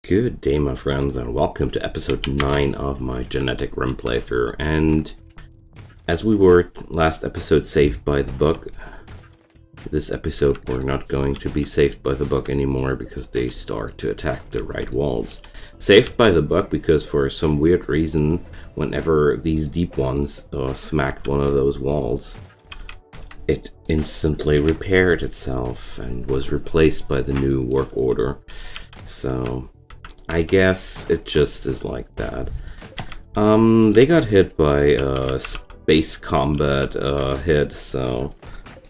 Good day, my friends, and welcome to episode 9 of my GeneticRim playthrough. And as we were last episode saved by the bug, this episode we're not going to be saved by the bug anymore because they start to attack the right walls. Saved by the bug because for some weird reason, whenever these deep ones smacked one of those walls, it instantly repaired itself and was replaced by the new work order. So I guess it just is like that. They got hit by a space combat hit, so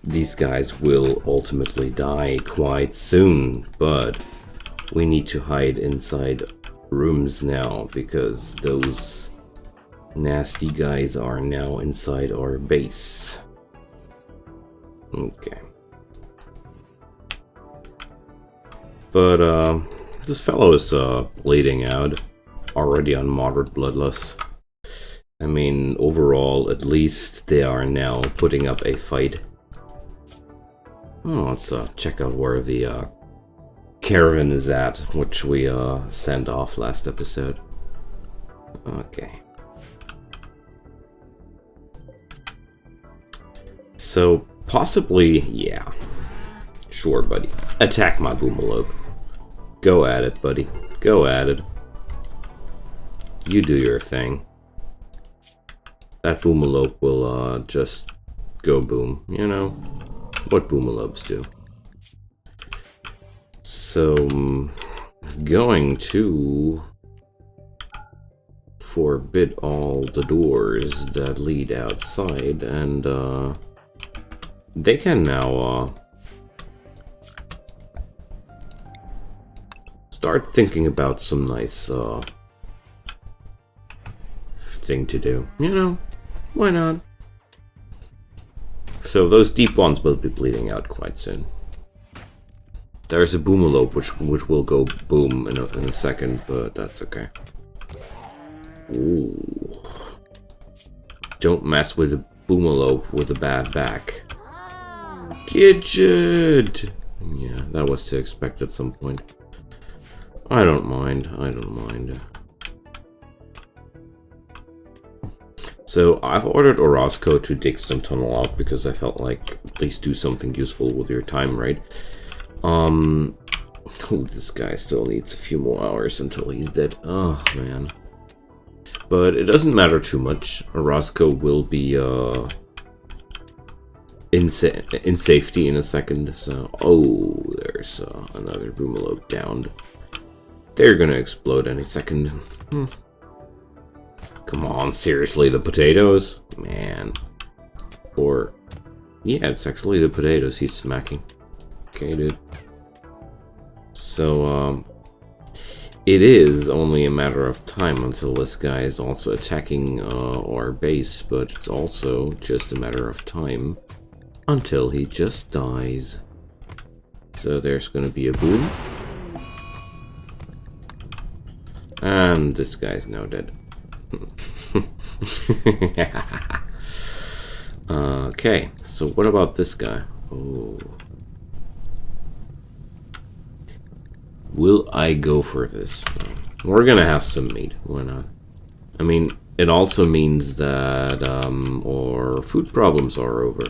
these guys will ultimately die quite soon, but we need to hide inside rooms now because those nasty guys are now inside our base. Okay. But, this fellow is bleeding out, already on moderate bloodless. I mean, overall, at least they are now putting up a fight. Oh, let's check out where the Caravan is at, which we sent off last episode. Okay. So, possibly, yeah. Sure, buddy. Attack my Boomalope. Go at it, buddy. Go at it. You do your thing. That Boomalope will just go boom, you know? What Boomalopes do. So, going to forbid all the doors that lead outside, and they can now start thinking about some nice thing to do. You know, why not? So those deep ones will be bleeding out quite soon. There's a Boomalope which will go boom in a second, but that's okay. Ooh. Don't mess with a Boomalope with a bad back. Gidget! Yeah, that was to expect at some point. I don't mind. So I've ordered Orozco to dig some tunnel out because I felt like at least do something useful with your time, right? Oh, this guy still needs a few more hours until he's dead. Oh, man. But it doesn't matter too much. Orozco will be in safety in a second. So, oh, there's another Boomalope downed. They're gonna explode any second. Come on, seriously, the potatoes? Man. Or, yeah, it's actually the potatoes he's smacking. Okay, dude. So, it is only a matter of time until this guy is also attacking our base, but it's also just a matter of time until he just dies. So there's gonna be a boom. And this guy's now dead. Okay, so what about this guy? Oh. Will I go for this? We're gonna have some meat. Why not? I mean, it also means that our food problems are over.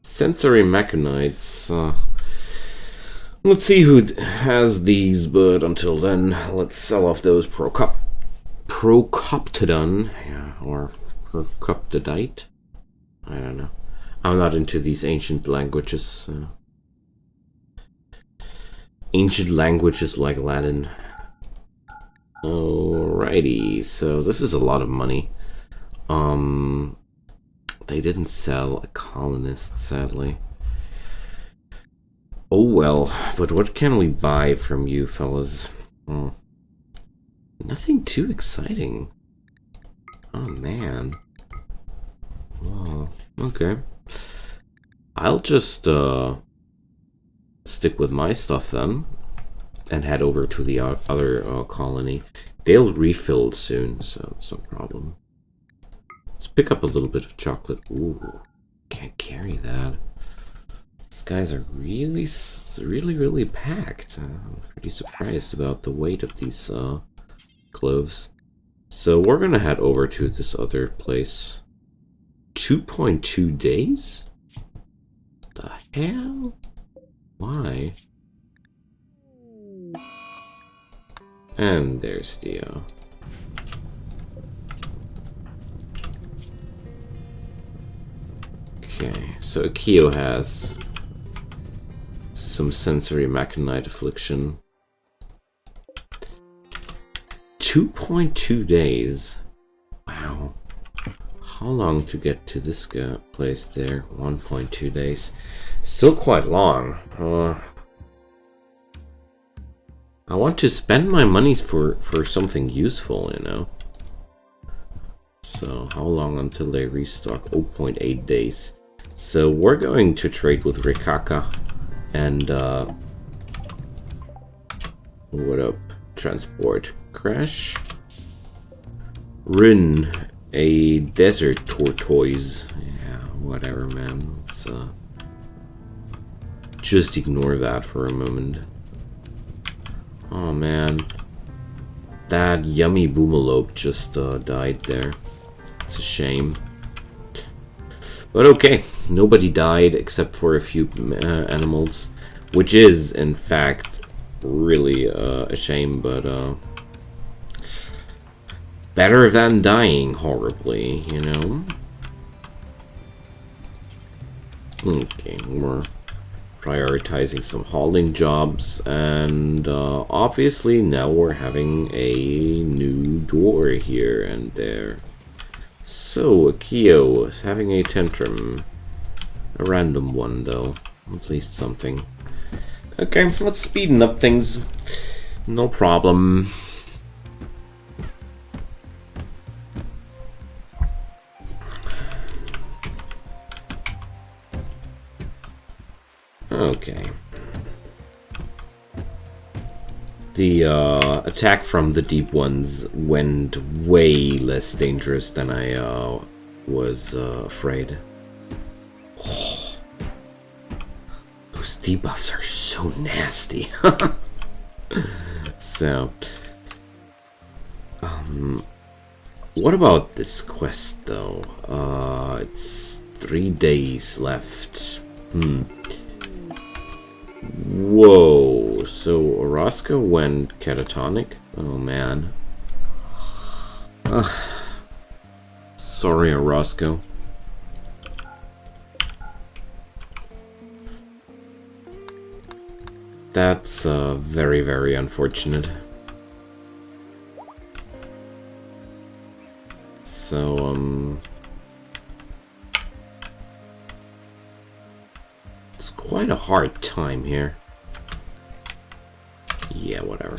Sensory mechanites. Let's see who has these, but until then, let's sell off those Procoptodon, yeah, or Procoptodite. I don't know. I'm not into these ancient languages. Ancient languages like Latin. Alrighty, so this is a lot of money. They didn't sell a colonist, sadly. Oh well, but what can we buy from you fellas? Nothing too exciting. Oh man. Oh, okay. I'll just stick with my stuff then and head over to the other colony. They'll refill soon, so it's no problem. Let's pick up a little bit of chocolate. Ooh, can't carry that. These guys are really packed. I'm pretty surprised about the weight of these cloves. So we're gonna head over to this other place. 2.2 days? The hell? Why? And there's the okay, so Akio has some sensory mechanite affliction. 2.2 days. Wow. How long to get to this place there? 1.2 days. Still quite long. I want to spend my monies for something useful, you know. So, how long until they restock? 0.8 days. So, we're going to trade with Rikaka. And, what up? Transport. Crash. Rin. A desert tortoise. Yeah, whatever, man. Let's, just ignore that for a moment. Oh, man. That yummy boomalope just died there. It's a shame. But okay, nobody died except for a few animals, which is, in fact, really a shame, but better than dying horribly, you know? Okay, we're prioritizing some hauling jobs, and obviously now we're having a new door here and there. So, Akio is having a tantrum. A random one, though. At least something. Okay, let's speeden up things. No problem. Okay. The attack from the deep ones went way less dangerous than I was afraid. Oh, those debuffs are so nasty. So, what about this quest though? It's 3 days left. Whoa, so Orozco went catatonic? Oh man. Sorry, Orozco. That's very, very unfortunate. So, it's quite a hard time here. Yeah, whatever.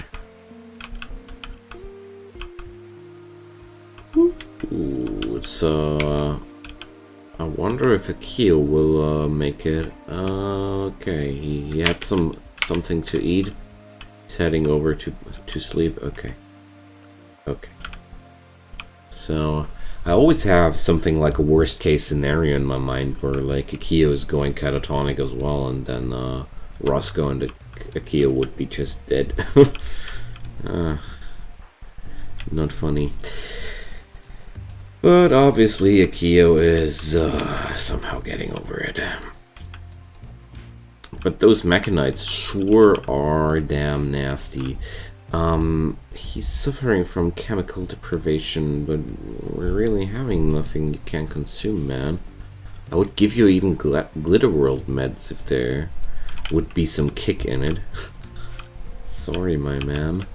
Ooh, so I wonder if Akio will make it. Okay, he had something to eat. He's heading over to sleep. Okay. Okay. So I always have something like a worst case scenario in my mind where like Akio is going catatonic as well, and then Roscoe and Akio would be just dead. Not funny. But obviously Akio is somehow getting over it. But those mechanites sure are damn nasty. He's suffering from chemical deprivation, but we're really having nothing you can consume, man. I would give you even Glitterworld meds if there would be some kick in it. Sorry, my man.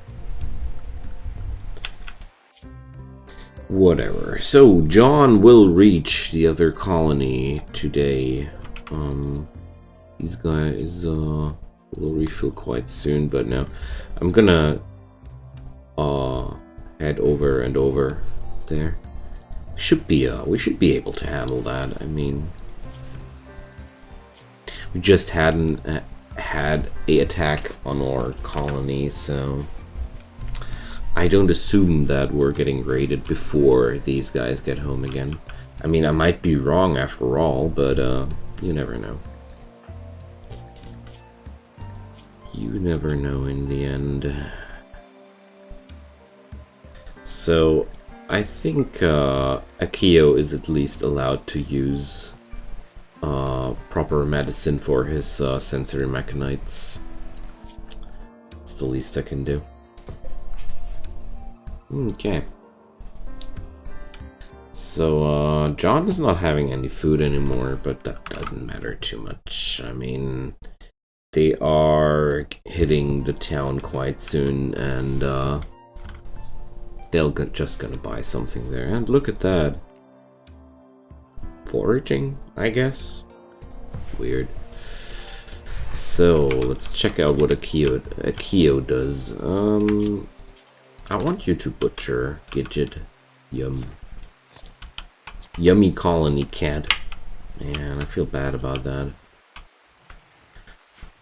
Whatever. So, John will reach the other colony today. These guys will refill quite soon, but no. I'm gonna head over and over there. We should be able to handle that. I mean, we just hadn't had a attack on our colony, so I don't assume that we're getting raided before these guys get home again. I mean, I might be wrong after all, but you never know. You never know in the end. So, I think Akio is at least allowed to use proper medicine for his sensory mechanites. It's the least I can do. Okay. So, John is not having any food anymore, but that doesn't matter too much. I mean, they are hitting the town quite soon, and they'll just gonna buy something there. And look at that. Foraging, I guess? Weird. So, let's check out what Akio does. I want you to butcher Gidget. Yum. Yummy colony cat. Man, I feel bad about that.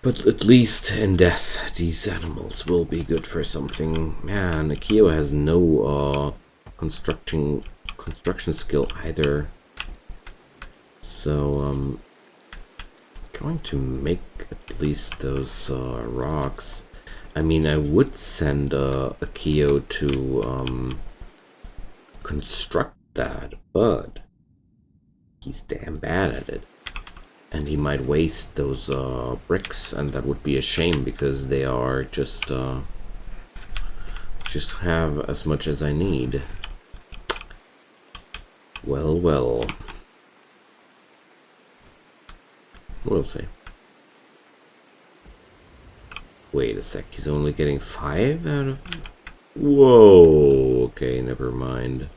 But at least in death, these animals will be good for something. Man, Akio has no construction skill either. So, going to make at least those rocks. I mean, I would send Akio to construct that, but he's damn bad at it. And he might waste those bricks, and that would be a shame because they are just have as much as I need. Well, well. We'll see. Wait a sec, he's only getting 5 out of... Whoa, okay, never mind.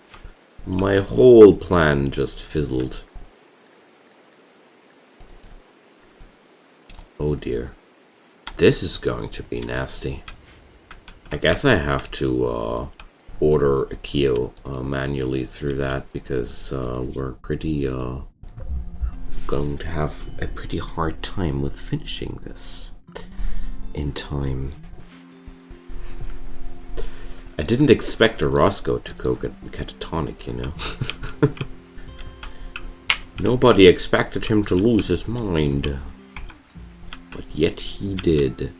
My whole plan just fizzled. Oh dear. This is going to be nasty. I guess I have to order Akio manually through that because we're pretty going to have a pretty hard time with finishing this in time. I didn't expect a Roscoe to go catatonic, you know. Nobody expected him to lose his mind. But yet he did.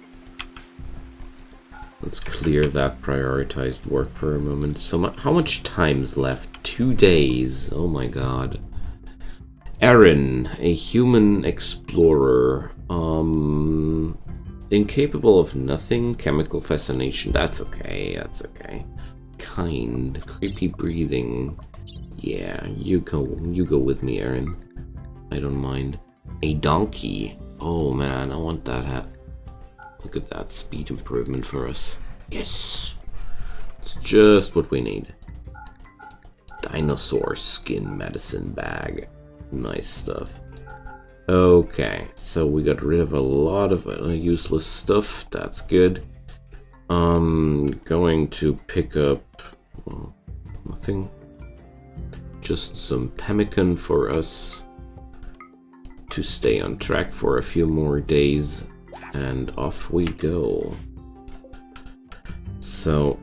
Let's clear that prioritized work for a moment. So how much time's left? 2 days. Oh my god. Aaron, a human explorer. Incapable of nothing. Chemical fascination. That's okay. That's okay. Kind. Creepy breathing. Yeah, you go with me, Aaron. I don't mind. A donkey. Oh man, I want that hat. Look at that speed improvement for us. Yes! It's just what we need. Dinosaur skin medicine bag. Nice stuff. Okay, so we got rid of a lot of useless stuff. That's good. Going to pick up... well, nothing. Just some pemmican for us to stay on track for a few more days, and off we go. So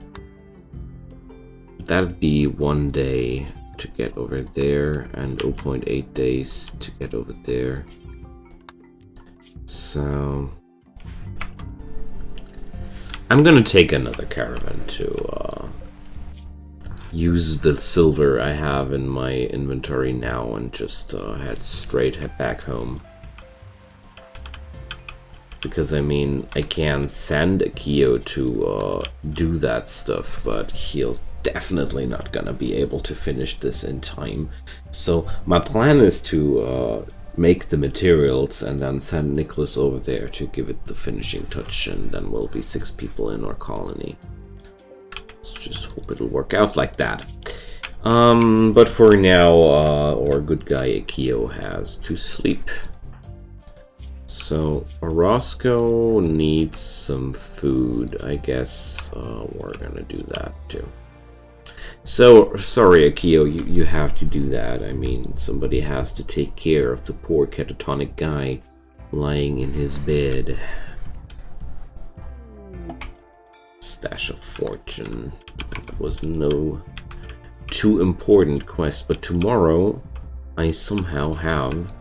that'd be 1 day to get over there and 0.8 days to get over there. So I'm gonna take another caravan to use the silver I have in my inventory now and just head back home. Because I mean, I can send Akio to do that stuff, but he'll definitely not gonna be able to finish this in time. So my plan is to make the materials and then send Nicholas over there to give it the finishing touch, and then we'll be 6 people in our colony. Let's just hope it'll work out like that. But for now, our good guy Akio has to sleep. So Orozco needs some food. I guess we're gonna do that too. So sorry, Akio, you have to do that. I mean, somebody has to take care of the poor catatonic guy lying in his bed. Stash of fortune. That was no too important quest, but tomorrow I somehow have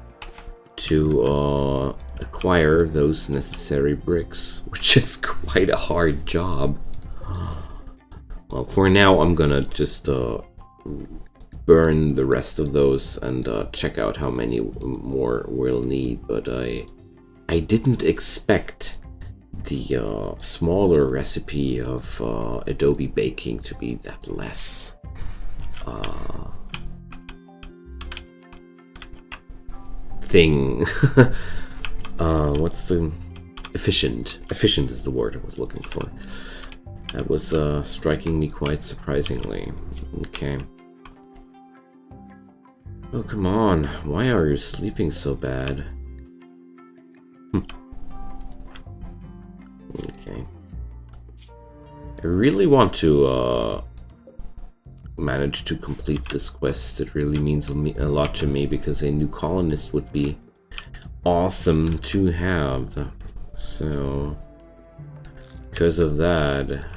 to acquire those necessary bricks, which is quite a hard job. Well, for now, I'm gonna just burn the rest of those and check out how many more we'll need. But I didn't expect the smaller recipe of adobe baking to be that less thing. What's the efficient? Efficient is the word I was looking for. That was striking me quite surprisingly. Okay. Oh, come on. Why are you sleeping so bad? Okay. I really want to manage to complete this quest. It really means a lot to me because a new colonist would be awesome to have. So, because of that,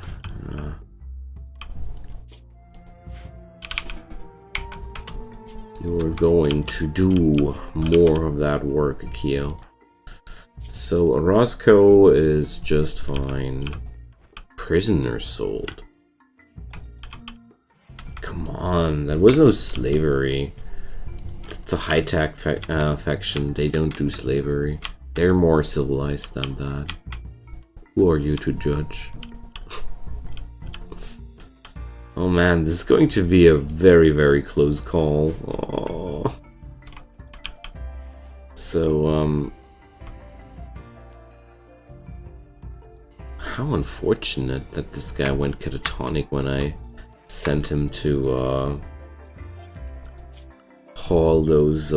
you're going to do more of that work, Akio. So Roscoe is just fine. Prisoner sold. Come on, that was no slavery. It's a high-tech faction. They don't do slavery. They're more civilized than that. Who are you to judge? Oh man, this is going to be a very, very close call. Aww. So, how unfortunate that this guy went catatonic when I sent him to haul those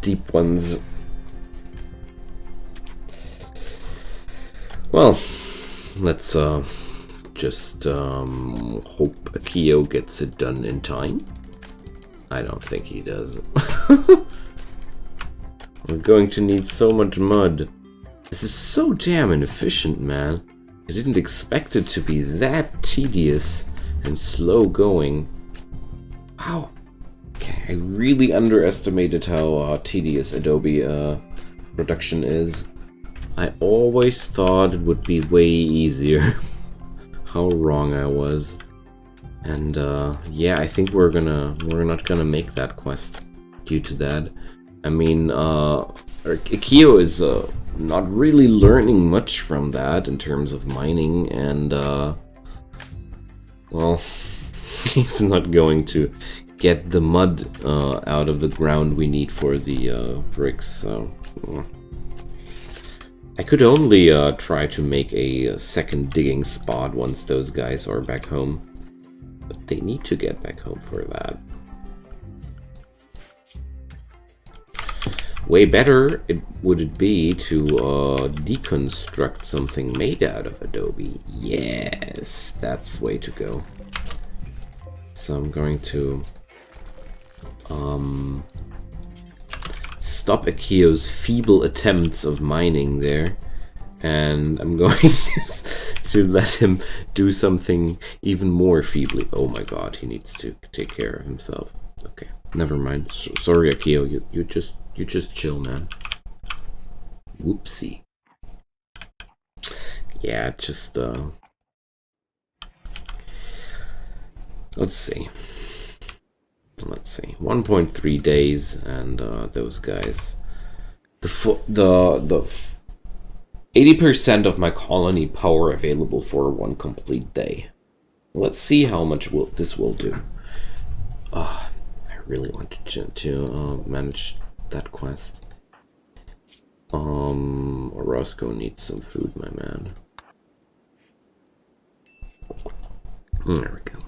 deep ones. Well, let's just hope Akio gets it done in time. I don't think he does. We're going to need so much mud. This is so damn inefficient, man. I didn't expect it to be that tedious and slow going. Wow. Okay, I really underestimated how tedious Adobe production is. I always thought it would be way easier. How wrong I was. And yeah, I think we're not gonna make that quest due to that. I mean, Akio is not really learning much from that in terms of mining, and well, he's not going to get the mud out of the ground we need for the bricks. So I could only try to make a second digging spot once those guys are back home. But they need to get back home for that. Way better would it be to deconstruct something made out of Adobe. Yes, that's the way to go. So I'm going to stop Akio's feeble attempts of mining there, and I'm going to let him do something even more feebly. Oh my god, he needs to take care of himself. Okay, never mind. Sorry, Akio, you just chill, man. Whoopsie. Yeah, just let's see. 1.3 days, and those guys. The 80% of my colony power available for one complete day. Let's see how much this will do. I really want to manage that quest. Orozco needs some food, my man. There we go.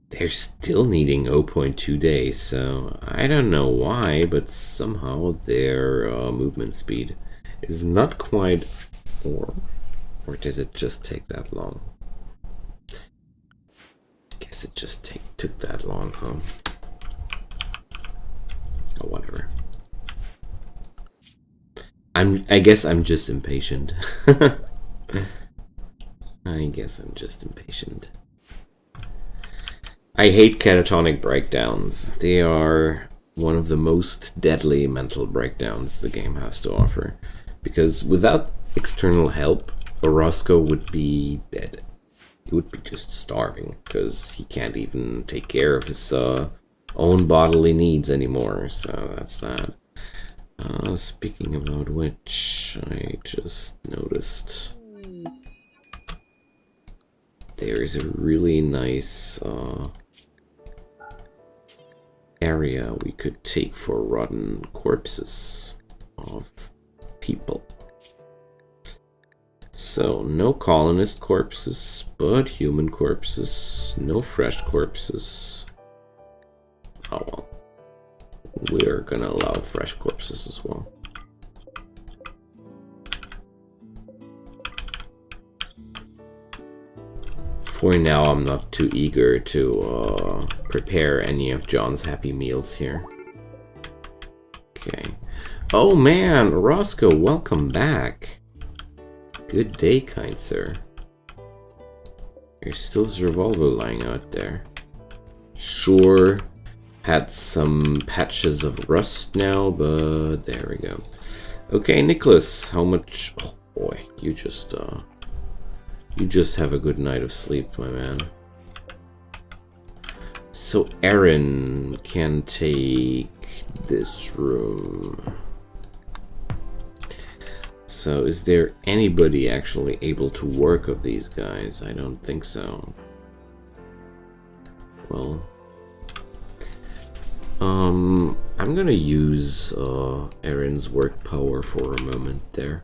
They're still needing 0.2 days, so I don't know why, but somehow their movement speed is not quite... Or did it just take that long? I guess it just took that long, huh? Oh, whatever. I guess I'm just impatient. I guess I'm just impatient. I hate catatonic breakdowns. They are one of the most deadly mental breakdowns the game has to offer. Because without external help, Orozco would be dead. He would be just starving, because he can't even take care of his own bodily needs anymore, so that's that. Speaking about which, I just noticed there's a really nice area we could take for rotten corpses of people. So, no colonist corpses, but human corpses, no fresh corpses. Oh well. We're gonna allow fresh corpses as well. For now, I'm not too eager to prepare any of John's Happy Meals here. Okay. Oh man, Roscoe, welcome back. Good day, kind sir. There's still his revolver lying out there. Sure, had some patches of rust now, but there we go. Okay, Nicholas, how much? Oh boy, you just have a good night of sleep, my man. So Aaron can take this room. So is there anybody actually able to work of these guys? I don't think so. Well, I'm gonna use Aaron's work power for a moment there.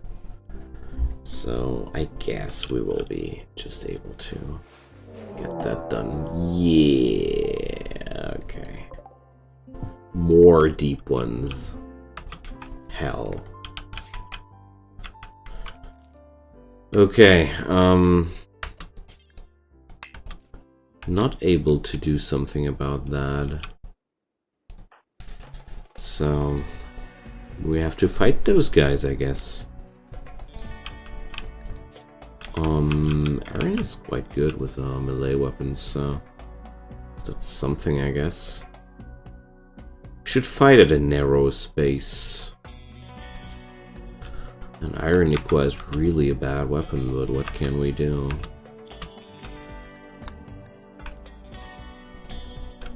So I guess we will be just able to get that done. Yeah, okay. More deep ones. Hell. Okay, not able to do something about that. So we have to fight those guys, I guess. Aaron is quite good with melee weapons, so that's something, I guess. Should fight at a narrow space. And Iron Iqua is really a bad weapon, but what can we do?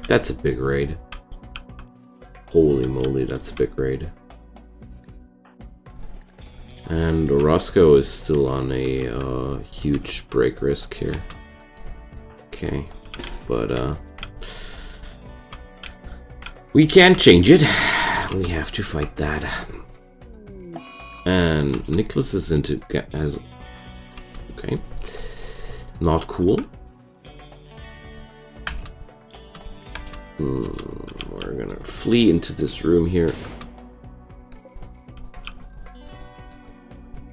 That's a big raid. Holy moly, that's a big raid. And Orozco is still on a huge break risk here. Okay, but we can't change it. We have to fight that. And Nicholas is into as okay, not cool. We're gonna flee into this room here,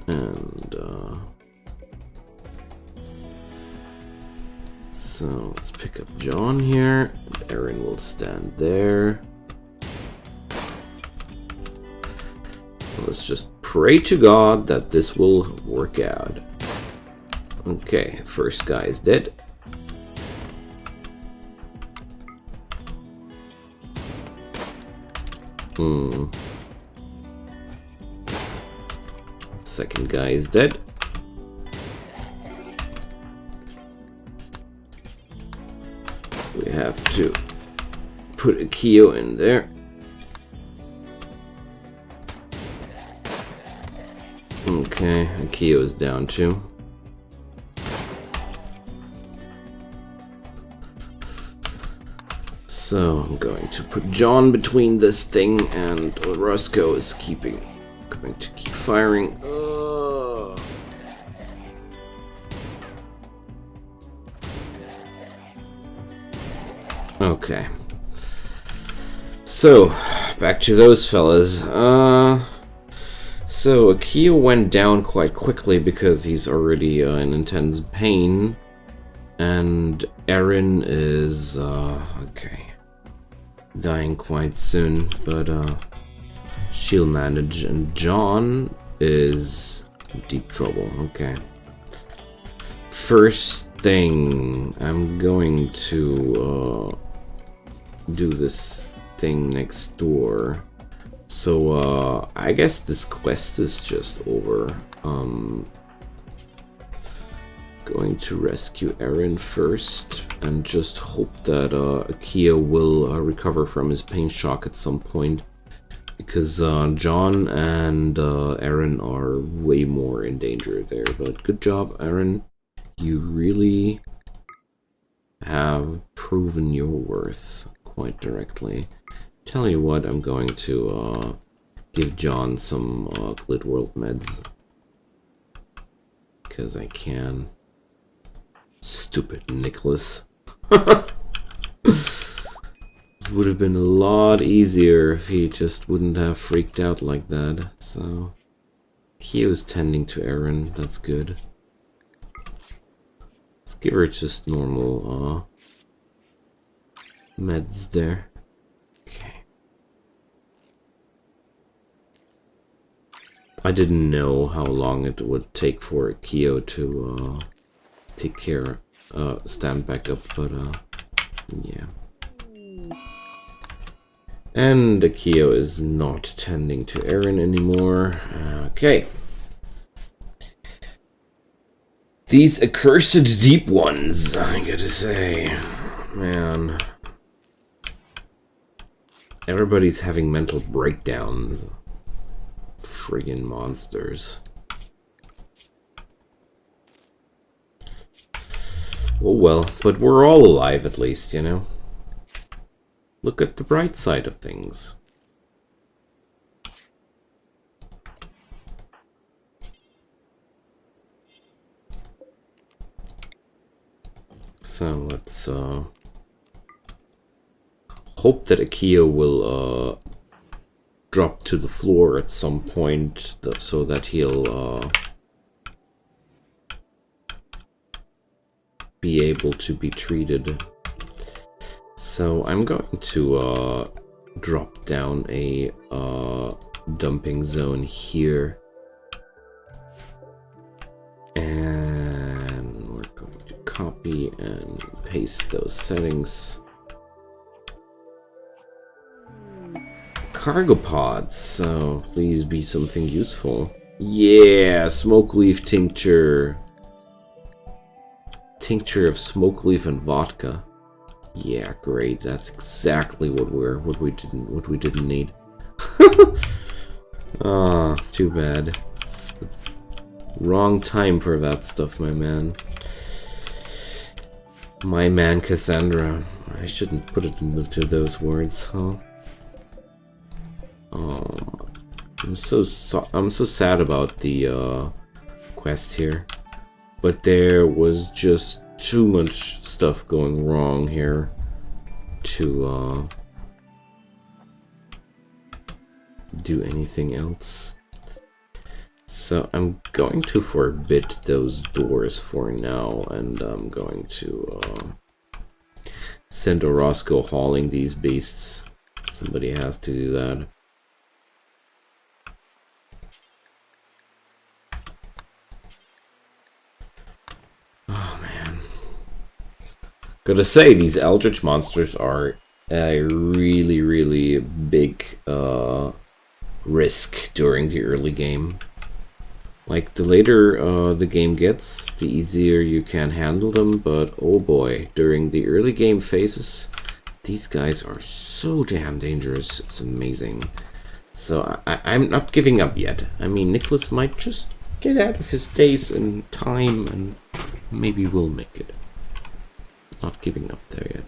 and so let's pick up John here. Aaron will stand there. Let's just pray to God that this will work out. Okay, first guy is dead. Second guy is dead. We have to put a Keo in there. Okay, Akio is down too. So I'm going to put John between this thing, and Roscoe is going to keep firing. Okay. So back to those fellas. So Akio went down quite quickly because he's already in intense pain, and Aaron is okay, dying quite soon, but she'll manage. And John is in deep trouble. Okay, first thing, I'm going to do this thing next door. So I guess this quest is just over. Going to rescue Aaron first and just hope that Akio will recover from his pain shock at some point, because John and Aaron are way more in danger there. But good job, Aaron. You really have proven your worth quite directly. Tell you what, I'm going to give John some Giddy-up meds, because I can. Stupid Nicholas. This would have been a lot easier if he just wouldn't have freaked out like that. So Kyo's tending to Aaron, that's good. Let's give her just normal meds there. Okay. I didn't know how long it would take for Kyo to take care, stand back up, but yeah. And Akio is not tending to Aaron anymore. Okay. These accursed deep ones, I gotta say. Man. Everybody's having mental breakdowns. Friggin' monsters. Oh well, but we're all alive at least, you know? Look at the bright side of things. So let's hope that Akio will drop to the floor at some point, so that he'll be able to be treated. So I'm going to drop down a dumping zone here, and we're going to copy and paste those settings. Cargo pods, so please be something useful. Yeah, smoke leaf tincture. Tincture of smoke leaf and vodka. Yeah, great. That's exactly what we didn't need. Ah, too bad. It's the wrong time for that stuff, my man. My man, Cassandra. I shouldn't put it into those words, huh? Oh, I'm so sad about the quest here. But there was just too much stuff going wrong here to do anything else. So I'm going to forbid those doors for now, and I'm going to send Orozco hauling these beasts. Somebody has to do that. Gotta say, these Eldritch monsters are a really, really big risk during the early game. Like, the later the game gets, the easier you can handle them, but oh boy, during the early game phases, these guys are so damn dangerous, it's amazing. So I'm not giving up yet. I mean, Nicholas might just get out of his daze in time, and maybe we'll make it. Not giving up there yet.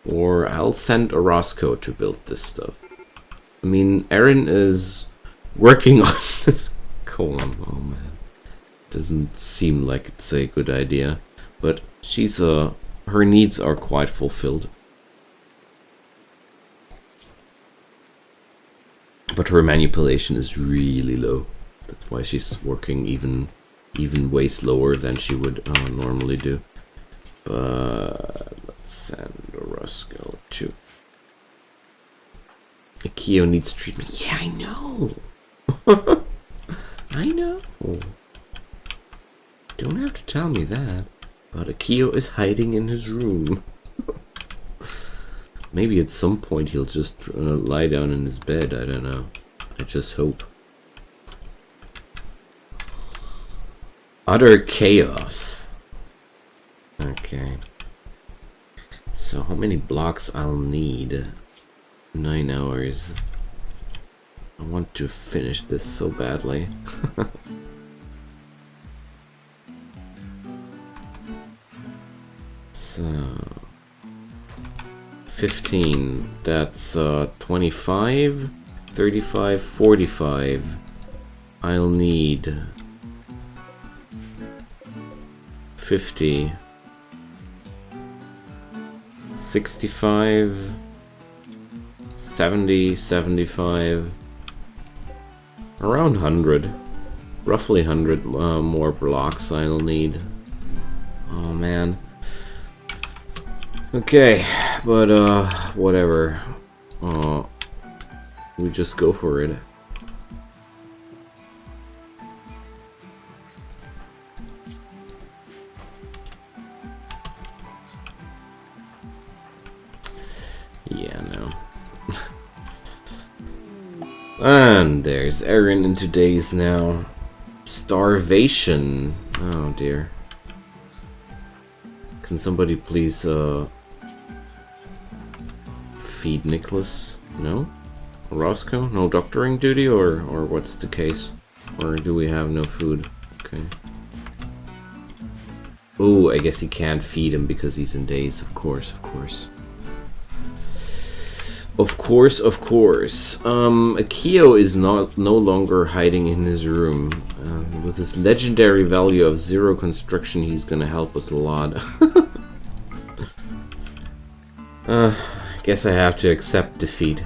Or I'll send Orozco to build this stuff. I mean, Erin is working on this column. Oh man, doesn't seem like it's a good idea, but she's her needs are quite fulfilled. But her manipulation is really low. That's why she's working even way slower than she would normally do. But let's send Orozco to... Akio needs treatment. Yeah, I know. I know. Don't have to tell me that. But Akio is hiding in his room. Maybe at some point he'll just lie down in his bed, I don't know. I just hope. Utter chaos. Okay. So how many blocks I'll need? 9 hours. I want to finish this so badly. So 15, that's 25, 35, 45. I'll need 50, 65, 70, 75, around 100, roughly 100 more blocks I'll need. Oh man. Okay, but whatever. We just go for it. Yeah, no. And there's Erin in 2 days now. Starvation. Oh dear. Can somebody please feed Nicholas? No? Roscoe? No doctoring duty, or what's the case? Or do we have no food? Okay. Oh, I guess he can't feed him because he's in days. Of course, of course. Of course, of course. Akio is no longer hiding in his room. With his legendary value of 0 construction, he's gonna help us a lot. Guess I have to accept defeat.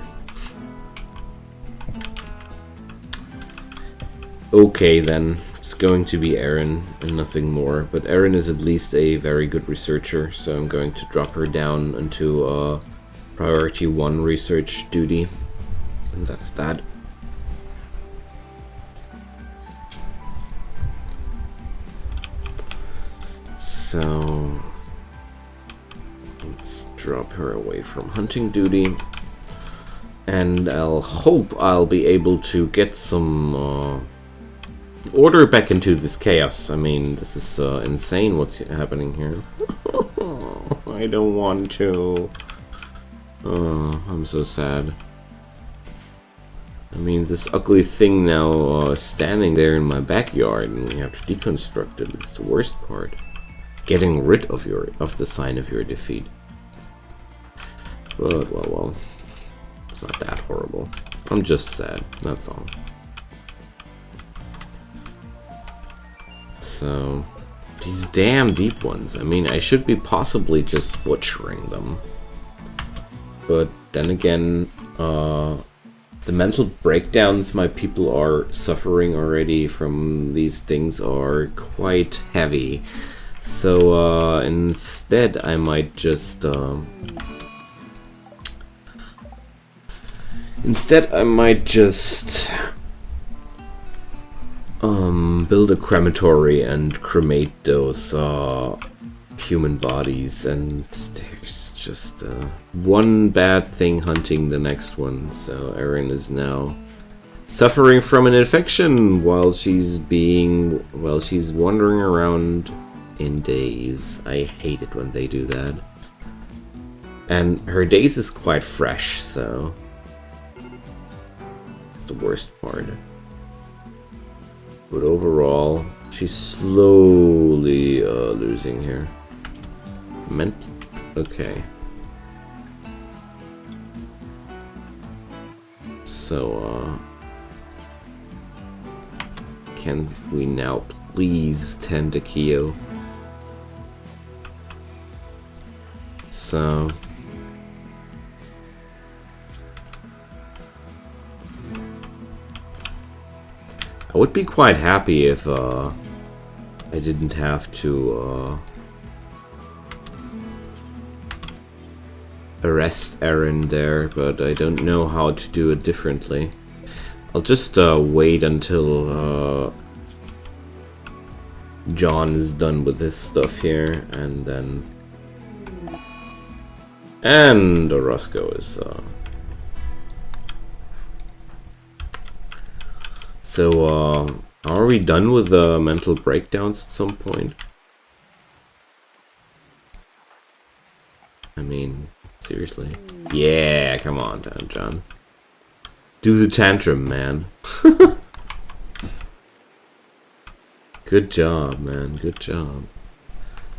Okay then, it's going to be Erin and nothing more, but Erin is at least a very good researcher, so I'm going to drop her down into priority 1 research duty, and that's that. So let's drop her away from hunting duty, and I'll hope I'll be able to get some order back into this chaos. I mean, this is insane what's happening here. I don't want to. Oh, I'm so sad. I mean, this ugly thing now standing there in my backyard, and we have to deconstruct it. It's the worst part. Getting rid of the sign of your defeat. But well, it's not that horrible. I'm just sad. That's all. So these damn deep ones. I mean, I should be possibly just butchering them. But then again, the mental breakdowns my people are suffering already from these things are quite heavy. So instead I might just build a crematory and cremate those human bodies, and there's just one bad thing hunting the next one. So Erin is now suffering from an infection while she's wandering around in daze. I hate it when they do that. And her daze is quite fresh, so it's the worst part. But overall, she's slowly losing here. Okay. So, can we now please tend to Akio? So I would be quite happy if I didn't have to arrest Erin there, but I don't know how to do it differently. I'll just wait until John is done with his stuff here, and then Orozco is so are we done with the mental breakdowns at some point? I mean, seriously? Yeah, come on, John. Do the tantrum, man. Good job, man. Good job.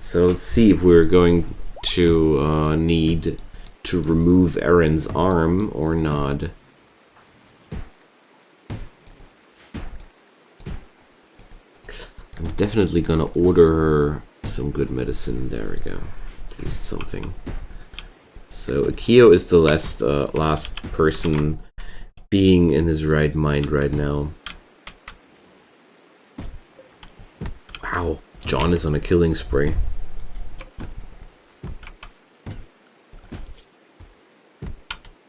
So let's see if we're going to need to remove Erin's arm or not. I'm definitely gonna order her some good medicine. There we go. At least something. So Akio is the last person being in his right mind right now. Wow, John is on a killing spree.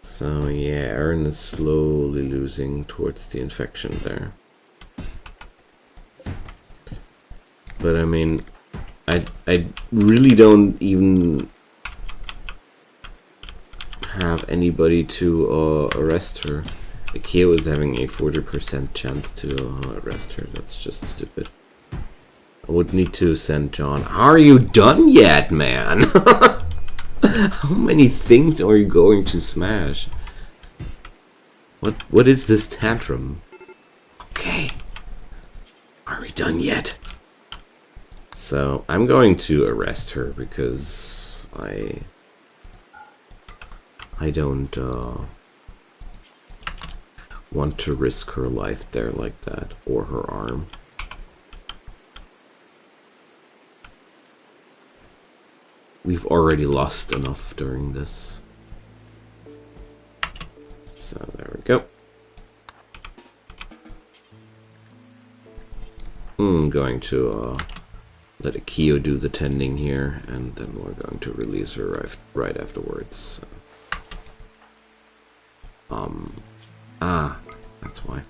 So yeah, Erin is slowly losing towards the infection there. But I mean, I really don't even have anybody to arrest her. Akio is having a 40% chance to arrest her. That's just stupid. I would need to send John. Are you done yet, man? How many things are you going to smash? What is this tantrum? Okay. Are we done yet? So I'm going to arrest her because I don't want to risk her life there like that, or her arm. We've already lost enough during this. So there we go. I'm going to let Akio do the tending here, and then we're going to release her right afterwards. That's why.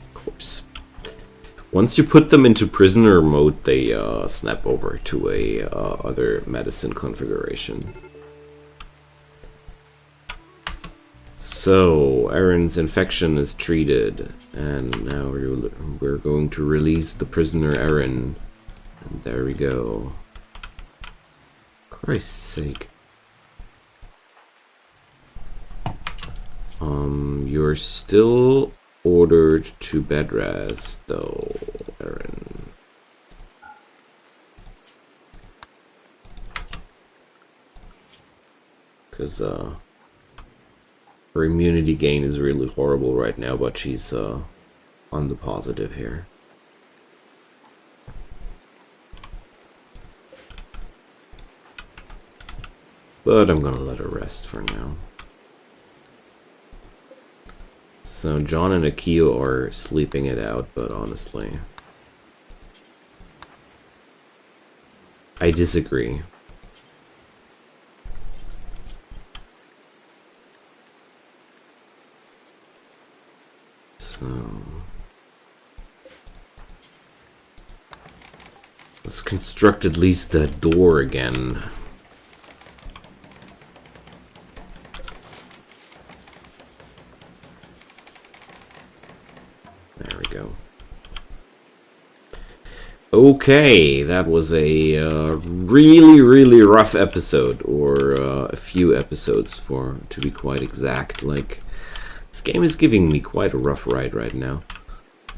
Of course. Once you put them into prisoner mode, they snap over to a other medicine configuration. So, Erin's infection is treated, and now we're going to release the prisoner Erin. And there we go. Christ's sake. You're still ordered to bed rest, though, Erin. Because, her immunity gain is really horrible right now, but she's, on the positive here. But I'm gonna let her rest for now. So John and Akio are sleeping it out, but honestly, I disagree. So let's construct at least the door again. Okay, that was a really rough episode, or a few episodes to be quite exact. Like, this game is giving me quite a rough ride right now,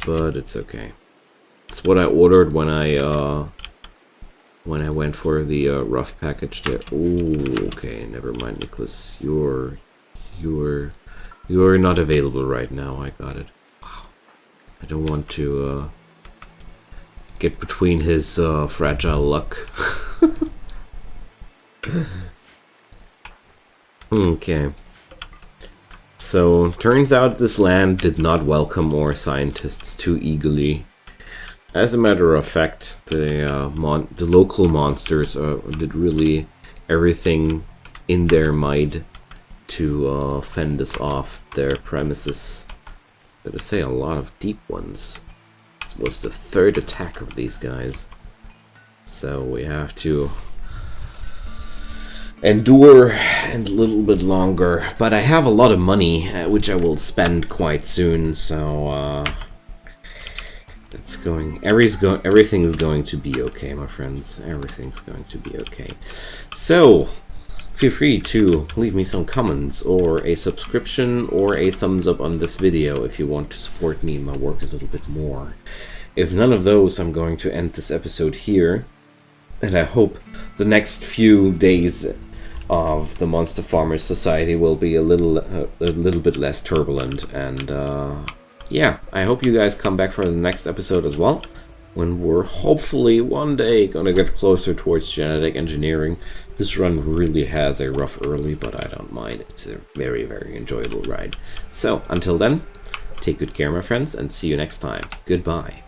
but it's okay. It's what I ordered when I went for the rough package there. Ooh, okay, never mind, Nicholas. You're not available right now. I got it. Wow. I don't want to get between his fragile luck. Okay. So, turns out this land did not welcome more scientists too eagerly. As a matter of fact, the local monsters did really everything in their might to fend us off their premises. Gotta say, a lot of deep ones. This was the third attack of these guys. So we have to endure a little bit longer. But I have a lot of money, which I will spend quite soon, so it's going. Everything's going to be okay, my friends. Everything's going to be okay. So feel free to leave me some comments or a subscription or a thumbs up on this video if you want to support me and my work a little bit more. If none of those, I'm going to end this episode here, and I hope the next few days of the Monster Farmers Society will be a little bit less turbulent. And yeah, I hope you guys come back for the next episode as well, when we're hopefully one day gonna get closer towards genetic engineering. This run really has a rough early, but I don't mind. It's a very, very enjoyable ride. So until then, take good care, my friends, and see you next time. Goodbye.